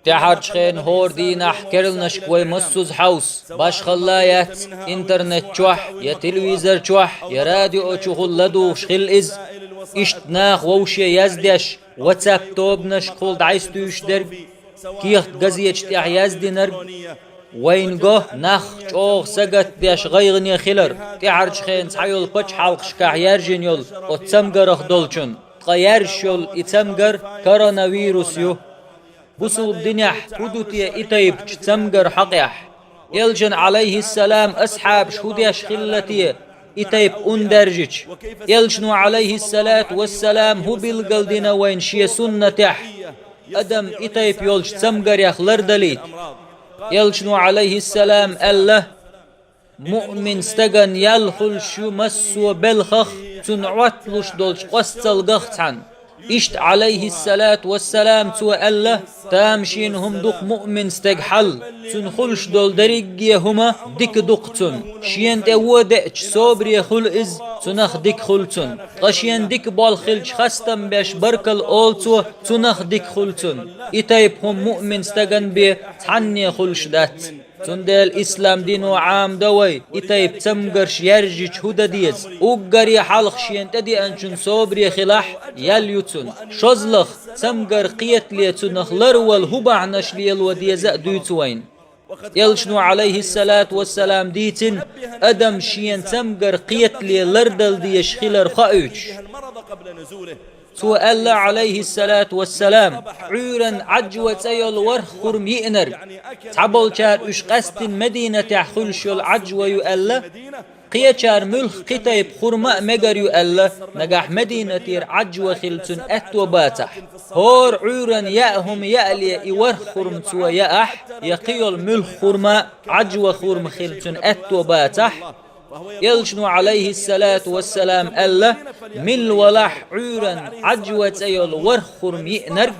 تحرج خين هور دينح كرلنش كوي مسوز حوس باش خلايات انترنت چوح يا تلويزر چوح يا راديو چوخل لدو شخل إز إشت ناخ ووشي يزدش واتساب توبنش خول دعيستوش درگ كيخت غزيج تيح يزدي نرگ وين جه نخ چوخ سجت بيش غيغني خلر تحرج خين سحيول بچ حلق شكاح يرجن يول وتسمگر اخدولچن تغيرش يول اتسمگر كورونا يو بصوب دنيح حدوتي إتيب تسمگر حقيح يلجن عليه السلام أصحاب شهوديش خلتي إتيب أندرجج يلجنوا عليه الصلاة والسلام هو بالقلدنا وين شي سنة أدم إتيب يلج تسمگر يخلر دليت يلجنوا عليه السلام الله مؤمن استغن يلخل شو مسو بالخخ تنعوتلوش دولش قصل غختان إشت عليه الصلاة والسلام تو الله تامشين هم دق مؤمن استجحل تنخلش دول دريجي هما ديك دقتن شين تودعش صبري خل إز تنخ ديك خلتن قشين ديك بالخلش خستم باش بركل أولتو تنخ ديك خلتن إتايب هم مؤمن استجن بي تعني خلش دات تندل إسلام دينو عام دوي إتايب تمقرش يرجج هودا ديز أقري حلق شين تدي أنشن صبري خلاح يليوتن شزلخ تمقر قيت ليتن نخلر والهبعنش ليل وديزاء دويتوين يلشنو عليه الصلاة والسلام ديتن أدم شين تمقر قيت لي لردل ديش خلر خاوش سؤال عليه الصلاة والسلام عورا عجوة سيال ورخ خرم يئنر تعبال شار اش قست مدينة خلش العجوة يؤلا قيا شار ملخ قطيب خرماء مجر يؤلا نجاح مدينة عجوة خلتن أتو باتح هور عورا يأهم يألي ورخ خرم سوى يأح يقيل ملخ خرماء عجوة خرم خلتن أتو باتح يلشنو عليه الصلاة والسلام ألا من ولح عورا عجوة أيول ورخر مئنر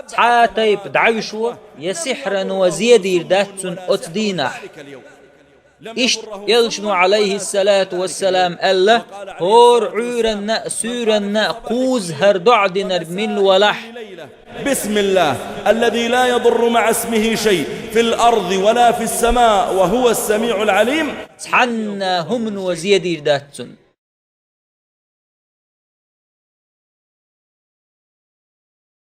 تعاتيب دعوشو يسحرا وزيدير داتن أتدينح إشت يلشنو عليه الصلاة والسلام ألا هور عورا سورا قوز هردعدنر من ولح بسم الله الذي لا يضر مع اسمه شيء في الأرض ولا في السماء وهو السميع العليم تحنا هم وزيدير داتن